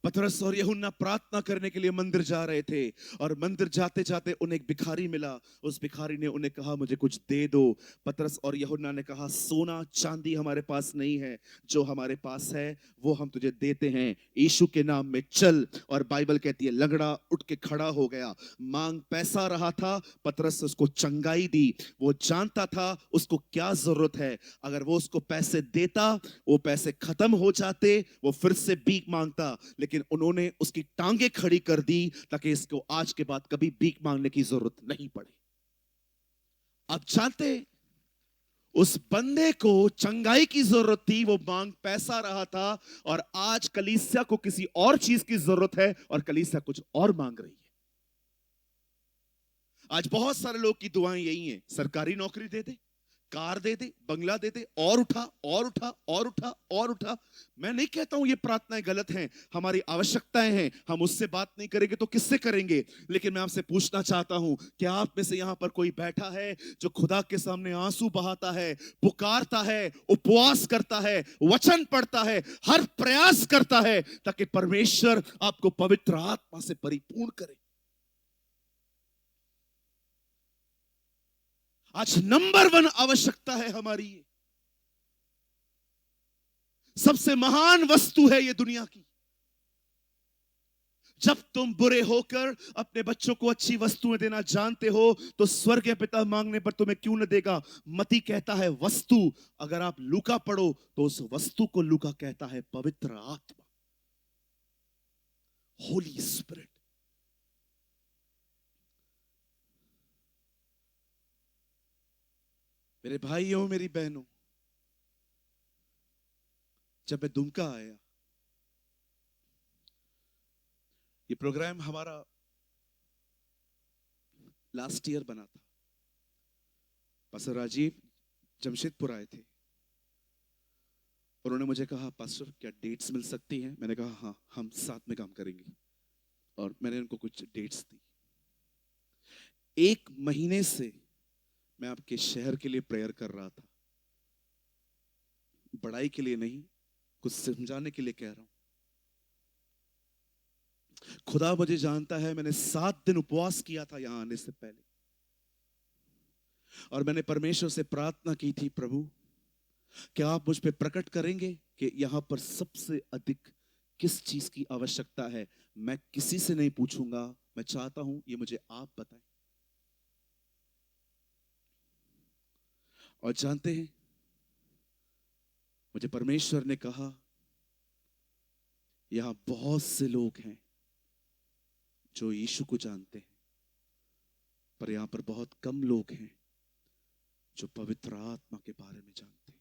पतरस और यूहन्ना प्रार्थना करने के लिए मंदिर जा रहे थे, और मंदिर जाते जाते उन्हें एक भिखारी मिला। उस भिखारी ने उन्हें कहा, मुझे कुछ दे दो। पतरस और यूहन्ना ने कहा, सोना चांदी हमारे पास नहीं है, जो हमारे पास है वो हम तुझे देते हैं। यीशु के नाम में चल। और बाइबल कहती है लंगड़ा उठ के खड़ा हो गया। मांग पैसा रहा था, पतरस उसको चंगाई दी। वो जानता था उसको क्या जरूरत है। अगर वो उसको पैसे देता, वो पैसे खत्म हो जाते, वो फिर से भीख मांगता। लेकिन उन्होंने उसकी टांगे खड़ी कर दी ताकि इसको आज के बाद कभी भीख मांगने की जरूरत नहीं पड़े। आप जानते, उस बंदे को चंगाई की जरूरत थी, वो मांग पैसा रहा था, और आज कलीसिया को किसी और चीज की जरूरत है और कलीसिया कुछ और मांग रही है। आज बहुत सारे लोग की दुआएं यही हैं, सरकारी नौकरी दे दे, कार दे दे, बंगला दे दे, और उठा और उठा और उठा और उठा। मैं नहीं कहता हूं ये प्रार्थनाएं गलत हैं, हमारी आवश्यकताएं हैं, हम उससे बात नहीं करेंगे तो किससे करेंगे। लेकिन मैं आपसे पूछना चाहता हूं, क्या आप में से यहां पर कोई बैठा है जो खुदा के सामने आंसू बहाता है, पुकारता है, उपवास करता है, वचन पढ़ता है, हर प्रयास करता है ताकि परमेश्वर आपको पवित्र आत्मा से परिपूर्ण करे? आज नंबर वन आवश्यकता है हमारी, सबसे महान वस्तु है ये दुनिया की। जब तुम बुरे होकर अपने बच्चों को अच्छी वस्तुएं देना जानते हो, तो स्वर्गीय पिता मांगने पर तुम्हें क्यों न देगा। मती कहता है वस्तु, अगर आप लूका पढ़ो तो उस वस्तु को लूका कहता है पवित्र आत्मा, होली स्पिरिट। मेरे भाइयों, मेरी बहनों, जब मैं दुमका आया, ये प्रोग्राम हमारा लास्ट ईयर बना था। पास्टर राजीव जमशेदपुर आए थे, उन्होंने मुझे कहा, पास्टर क्या डेट्स मिल सकती हैं? मैंने कहा हाँ, हम साथ में काम करेंगे। और मैंने उनको कुछ डेट्स दी। 1 महीने से मैं आपके शहर के लिए प्रेयर कर रहा था, बड़ाई के लिए नहीं, कुछ समझाने के लिए कह रहा हूं। खुदा मुझे जानता है, मैंने 7 दिन उपवास किया था यहां आने से पहले, और मैंने परमेश्वर से प्रार्थना की थी, प्रभु क्या आप मुझ पे प्रकट करेंगे कि यहां पर सबसे अधिक किस चीज की आवश्यकता है? मैं किसी से नहीं पूछूंगा, मैं चाहता हूं ये मुझे आप बताएं। और जानते हैं, मुझे परमेश्वर ने कहा, यहां बहुत से लोग हैं जो यीशु को जानते हैं, पर यहां पर बहुत कम लोग हैं जो पवित्र आत्मा के बारे में जानते हैं।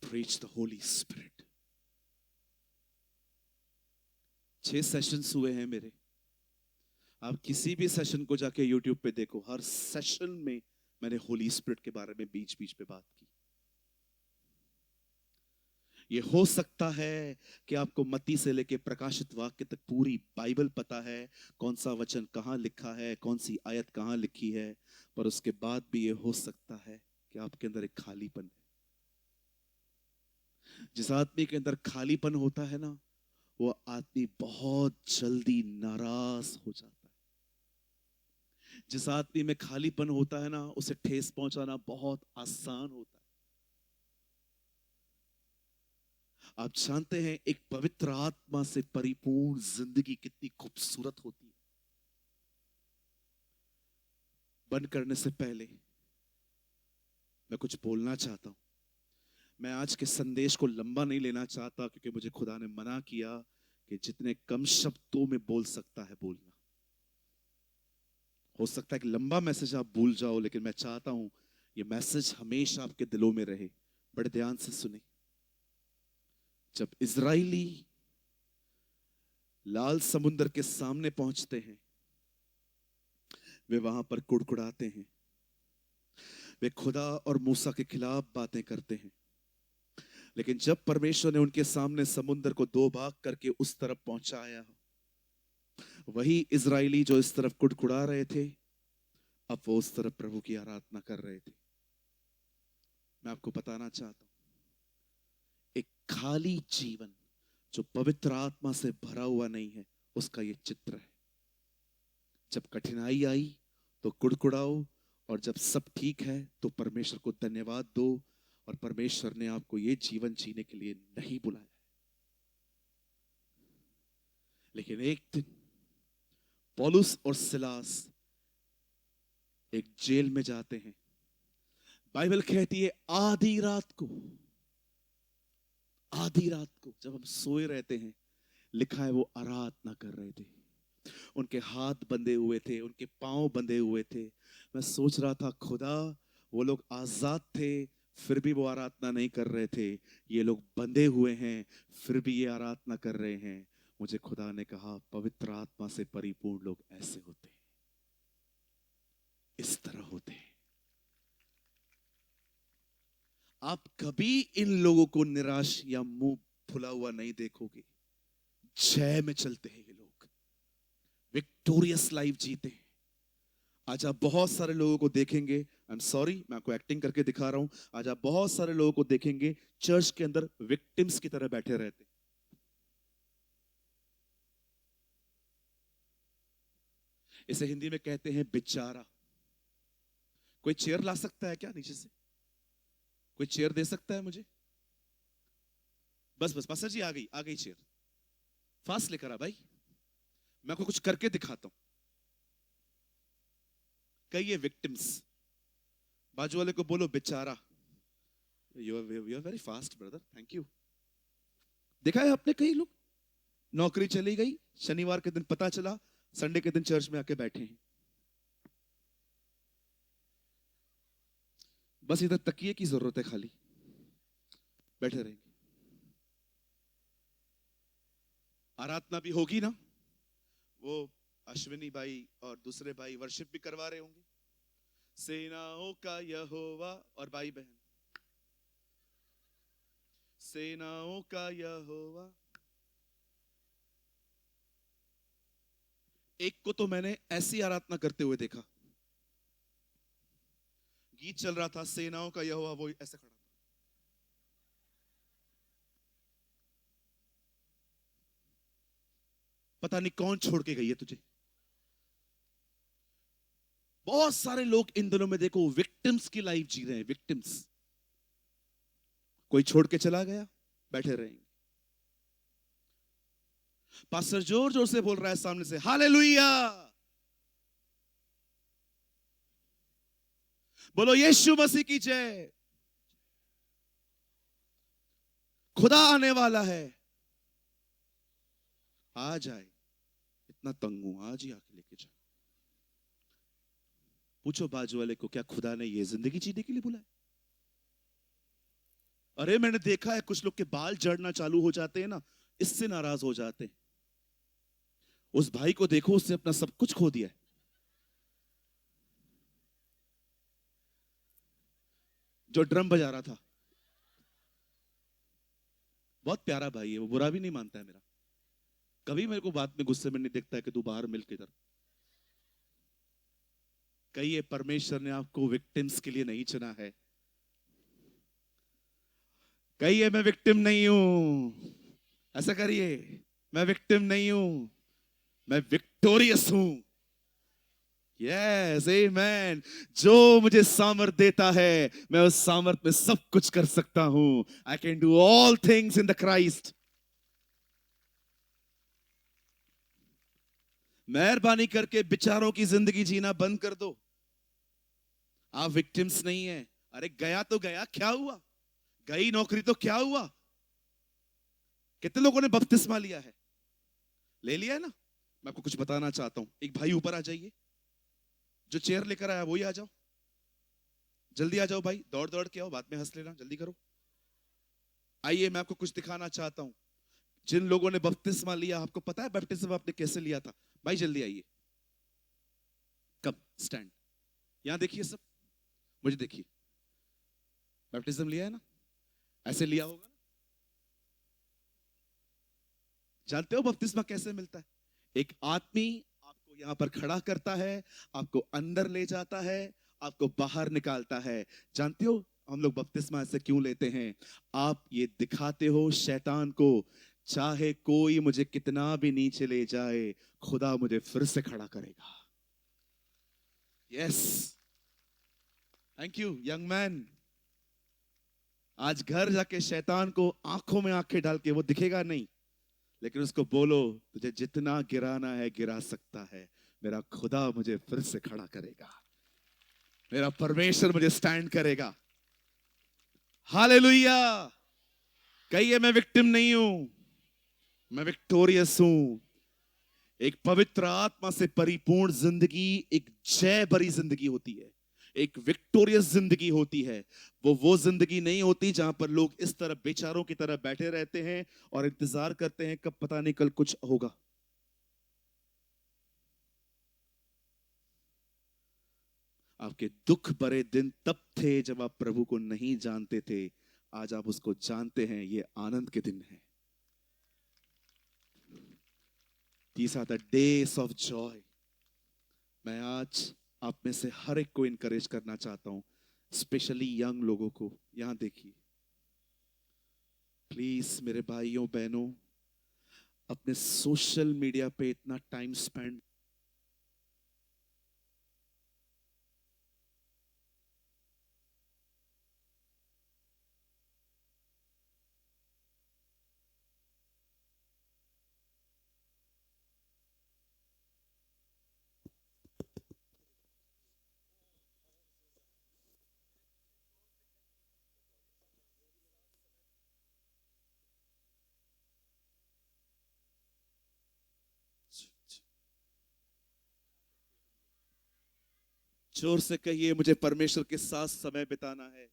Preach the Holy Spirit। 6 sessions हुए हैं मेरे। आप किसी भी सेशन को जाके यूट्यूब पे देखो, हर सेशन में मैंने होली स्पिरिट के बारे में बीच बीच पे बात की। ये हो सकता है कि आपको मत्ती से लेके प्रकाशित वाक्य तक पूरी बाइबल पता है, कौन सा वचन कहां लिखा है, कौन सी आयत कहां लिखी है, पर उसके बाद भी ये हो सकता है कि आपके अंदर एक खालीपन है। जिस आदमी के अंदर खालीपन होता है ना, वो आदमी बहुत जल्दी नाराज हो जाता है। जिस आदमी में खालीपन होता है ना, उसे ठेस पहुंचाना बहुत आसान होता है। आप जानते हैं एक पवित्र आत्मा से परिपूर्ण जिंदगी कितनी खूबसूरत होती है। बंद करने से पहले मैं कुछ बोलना चाहता हूं। मैं आज के संदेश को लंबा नहीं लेना चाहता, क्योंकि मुझे खुदा ने मना किया कि जितने कम शब्दों में बोल सकता है बोलना। हो सकता है कि लंबा मैसेज आप भूल जाओ, लेकिन मैं चाहता हूं ये मैसेज हमेशा आपके दिलों में रहे। बड़े ध्यान से सुने। जब इजराइली लाल समुद्र के सामने पहुंचते हैं, वे वहां पर कुड़कुड़ाते हैं। वे खुदा और मूसा के खिलाफ बातें करते हैं, लेकिन जब परमेश्वर ने उनके सामने समुद्र को दो भाग करके उस तरफ पहुंचाया, वही इजरायली जो इस तरफ कुड़कुड़ा रहे थे, अब वो उस तरफ प्रभु की आराधना कर रहे थे। मैं आपको बताना चाहता हूं, एक खाली जीवन जो पवित्र आत्मा से भरा हुआ नहीं है, उसका ये चित्र है। जब कठिनाई आई तो कुड़कुड़ाओ, और जब सब ठीक है तो परमेश्वर को धन्यवाद दो। और परमेश्वर ने आपको ये जीवन जीने के लिए नहीं बुलाया। लेकिन एक दिन पौलुस और सिलास एक जेल में जाते हैं। बाइबल कहती है आधी रात को जब हम सोए रहते हैं, लिखा है वो आराधना कर रहे थे। उनके हाथ बंधे हुए थे, उनके पांव बंधे हुए थे। मैं सोच रहा था, खुदा वो लोग आजाद थे फिर भी वो आराधना नहीं कर रहे थे, ये लोग बंधे हुए हैं फिर भी ये आराधना कर रहे हैं। मुझे खुदा ने कहा पवित्र आत्मा से परिपूर्ण लोग ऐसे होते हैं, इस तरह होते हैं। आप कभी इन लोगों को निराश या मुंह फुला हुआ नहीं देखोगे। जय में चलते हैं ये लोग, विक्टोरियस लाइफ जीते हैं। आज आप बहुत सारे लोगों को देखेंगे, आई एम सॉरी मैं आपको एक्टिंग करके दिखा रहा हूं, आज आप बहुत सारे लोगों को देखेंगे चर्च के अंदर विक्टिम्स की तरह बैठे रहते। इसे हिंदी में कहते हैं बेचारा। कोई चेयर ला सकता है क्या नीचे से? कोई चेयर दे सकता है मुझे? बस बस पास्टर जी आ गई चेयर। फास्ट लेकर आ भाई, मैं आपको कुछ करके दिखाता हूं। कहिए विक्टिम्स, बाजू वाले को बोलो बेचारा। You are very fast brother, thank you. देखा है आपने, कई लोग नौकरी चली गई, शनिवार के दिन पता चला, संडे के दिन चर्च में आके बैठे हैं। बस इधर तकिए की जरूरत है, खाली बैठे रहेंगे। आराधना भी होगी ना, वो अश्विनी भाई और दूसरे भाई वर्शिप भी करवा रहे होंगे, सेनाओं का यहोवा, और भाई बहन सेनाओं का यहोवा। एक को तो मैंने ऐसी आराधना करते हुए देखा, गीत चल रहा था सेनाओं का यहोवा, वो ऐसे खड़ा था। पता नहीं कौन छोड़ के गई है तुझे। बहुत सारे लोग इन दिनों में देखो विक्टिम्स की लाइफ जी रहे हैं, विक्टिम्स। कोई छोड़ के चला गया, बैठे रहेंगे। पास्टर जोर जोर से बोल रहा है सामने से, हालेलुया, बोलो यीशु मसीह की जय। खुदा आने वाला है, आ जाए। इतना तंग हूं, आज ही आके लेके जाए। पूछो बाजू वाले को, क्या खुदा ने ये जिंदगी जीने के लिए बुलाया? अरे मैंने देखा है कुछ लोग के बाल झड़ना चालू हो जाते हैं ना, इससे नाराज हो जाते हैं। उस भाई को देखो, उसने अपना सब कुछ खो दिया है। जो ड्रम बजा रहा था, बहुत प्यारा भाई है वो, बुरा भी नहीं मानता है मेरा। कभी मेरे को बात में गुस्से में नहीं देखता है कि तू बाहर मिल के इधर। कहिए परमेश्वर ने आपको विक्टिम्स के लिए नहीं चुना है। कहिए मैं विक्टिम नहीं हूं, ऐसा करिए, मैं विक्टिम नहीं हूं, मैं विक्टोरियस हूं। Yes amen. जो मुझे सामर्थ देता है, मैं उस सामर्थ में सब कुछ कर सकता हूं। I can do all things in the Christ. मेहरबानी करके विचारों की जिंदगी जीना बंद कर दो। आप विक्टिम्स नहीं है। अरे गया तो गया, क्या हुआ? गई नौकरी तो क्या हुआ? कितने लोगों ने बपतिस्मा लिया है? ले लिया है ना? मैं आपको कुछ बताना चाहता हूं। एक भाई ऊपर आ जाइए, जो चेयर लेकर आया वही आ जाओ, जल्दी आ जाओ भाई, दौड़ दौड़ के आओ, बाद में हंस लेना, जल्दी करो। आइए, मैं आपको कुछ दिखाना चाहता हूं। जिन लोगों ने बपतिस्मा लिया, आपको पता है बपतिस्मा आपने कैसे लिया था? भाई जल्दी आइए, कम स्टैंड, यहां देखिए सब। मुझे देखिए, बैप्टिज्म लिया है ना, ऐसे लिया होगा ना। जानते हो बपतिस्मा कैसे मिलता है? एक आदमी आपको यहां पर खड़ा करता है, आपको अंदर ले जाता है, आपको बाहर निकालता है। जानते हो हम लोग बपतिस्मा ऐसे क्यों लेते हैं? आप ये दिखाते हो शैतान को, चाहे कोई मुझे कितना भी नीचे ले जाए, खुदा मुझे फिर से खड़ा करेगा। Yes, thank you young man. आज घर जाके शैतान को आंखों में आंखें डाल के, वो दिखेगा नहीं, लेकिन उसको बोलो तुझे जितना गिराना है गिरा सकता है, मेरा खुदा मुझे फिर से खड़ा करेगा, मेरा परमेश्वर मुझे स्टैंड करेगा। हालेलुया। कहिए मैं विक्टिम नहीं हूं, मैं विक्टोरियस हूं। एक पवित्र आत्मा से परिपूर्ण जिंदगी एक जय भरी जिंदगी होती है, एक विक्टोरियस जिंदगी होती है। वो जिंदगी नहीं होती जहां पर लोग इस तरह बेचारों की तरह बैठे रहते हैं और इंतजार करते हैं कब पता नहीं कल कुछ होगा। आपके दुख भरे दिन तब थे जब आप प्रभु को नहीं जानते थे, आज आप उसको जानते हैं, ये आनंद के दिन है। These are the days of joy। मैं आज आप में से हर एक को इनकरेज करना चाहता हूं, स्पेशली यंग लोगों को। यहां देखिए, प्लीज मेरे भाइयों बहनों, अपने सोशल मीडिया पे इतना टाइम स्पेंड, जोर से कहिए मुझे परमेश्वर के साथ समय बिताना है।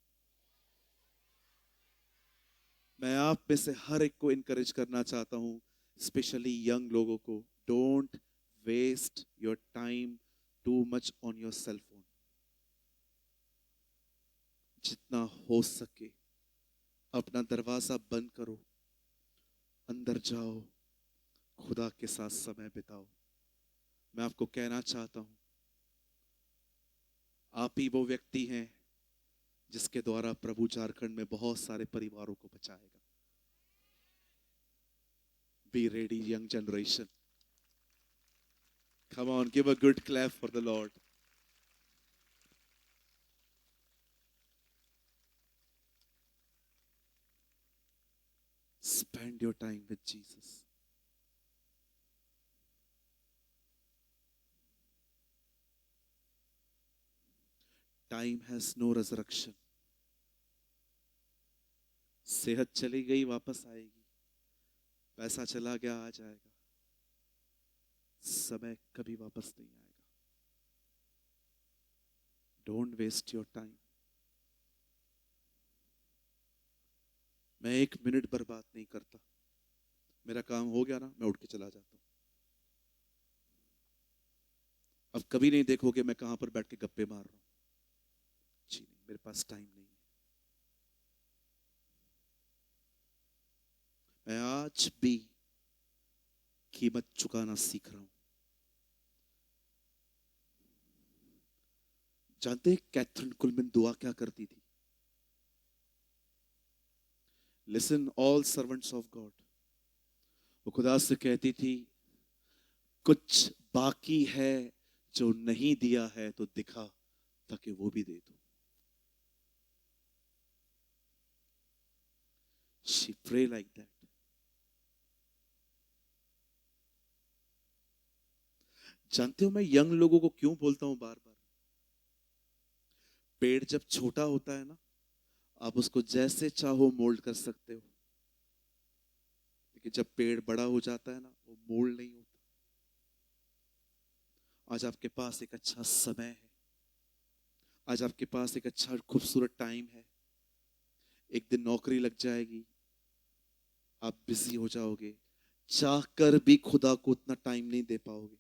मैं आप में से हर एक को इनकरेज करना चाहता हूं, स्पेशली यंग लोगों को, don't waste your time too much on your cell phone. जितना हो सके अपना दरवाजा बंद करो, अंदर जाओ, खुदा के साथ समय बिताओ। मैं आपको कहना चाहता हूं, आप ही वो व्यक्ति हैं जिसके द्वारा प्रभु झारखंड में बहुत सारे परिवारों को बचाएगा। Be ready young generation. Come on, give a good clap for the Lord. Spend your time with Jesus. Time has no resurrection. सेहत चली गई वापस आएगी, पैसा चला गया आ जाएगा, समय कभी वापस नहीं आएगा। Don't waste your time। मैं एक मिनट बर्बाद नहीं करता, मेरा काम हो गया ना, मैं उठ के चला जाता हूं। अब कभी नहीं देखोगे मैं कहां पर बैठ के गप्पे मार रहा हूं, जी नहीं, मेरे पास टाइम नहीं है। मैं आज भी कीमत चुकाना सीख रहा हूं। जानते हैं कैथरीन कुलमैन दुआ क्या करती थी? Listen all servants of God. वो खुदा से कहती थी, कुछ बाकी है जो नहीं दिया है तो दिखा, ताकि वो भी दे दो। She pray like that। जानते हो मैं यंग लोगों को क्यों बोलता हूं बार बार? पेड़ जब छोटा होता है ना, आप उसको जैसे चाहो मोल्ड कर सकते हो, लेकिन जब पेड़ बड़ा हो जाता है ना, वो मोल्ड नहीं होता। आज आपके पास एक अच्छा समय है, आज आपके पास एक अच्छा खूबसूरत टाइम है। एक दिन नौकरी लग जाएगी, आप बिजी हो जाओगे, चाहकर भी खुदा को उतना टाइम नहीं दे पाओगे,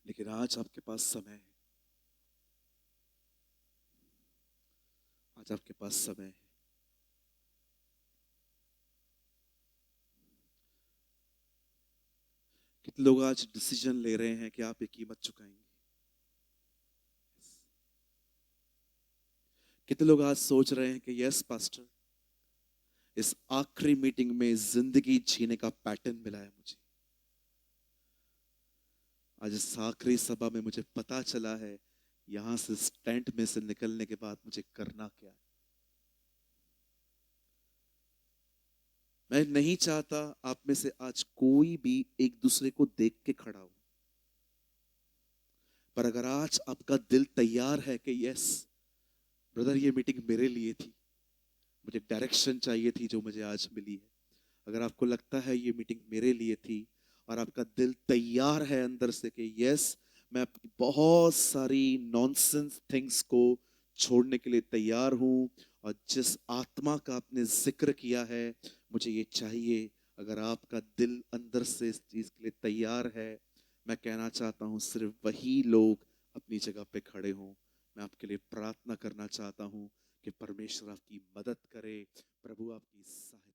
लेकिन आज आपके पास समय है। आज आपके पास समय है। कितने लोग आज डिसीजन ले रहे हैं कि आप ये कीमत चुकाएंगे? कितने लोग आज सोच रहे हैं कि यस पास्टर, इस आखिरी मीटिंग में जिंदगी जीने का पैटर्न मिला है मुझे। आज इस आखिरी सभा में मुझे पता चला है यहां से, इस टेंट में से निकलने के बाद मुझे करना क्या है। मैं नहीं चाहता आप में से आज कोई भी एक दूसरे को देख के खड़ा हो, पर अगर आज आपका दिल तैयार है कि यस ब्रदर, ये मीटिंग मेरे लिए थी, मुझे डायरेक्शन चाहिए थी जो मुझे आज मिली है। अगर आपको लगता है ये मीटिंग मेरे लिए थी और आपका दिल तैयार है अंदर से कि यस, मैं अपनी बहुत सारी नॉनसेंस थिंग्स को छोड़ने के लिए तैयार हूं, और जिस आत्मा का आपने जिक्र किया है मुझे ये चाहिए, अगर आपका दिल अंदर से इस चीज के लिए तैयार है, मैं कहना चाहता हूं सिर्फ वही लोग अपनी जगह पे खड़े हों। मैं आपके लिए प्रार्थना करना चाहता हूं कि परमेश्वर आपकी मदद करे, प्रभु आपकी सहायता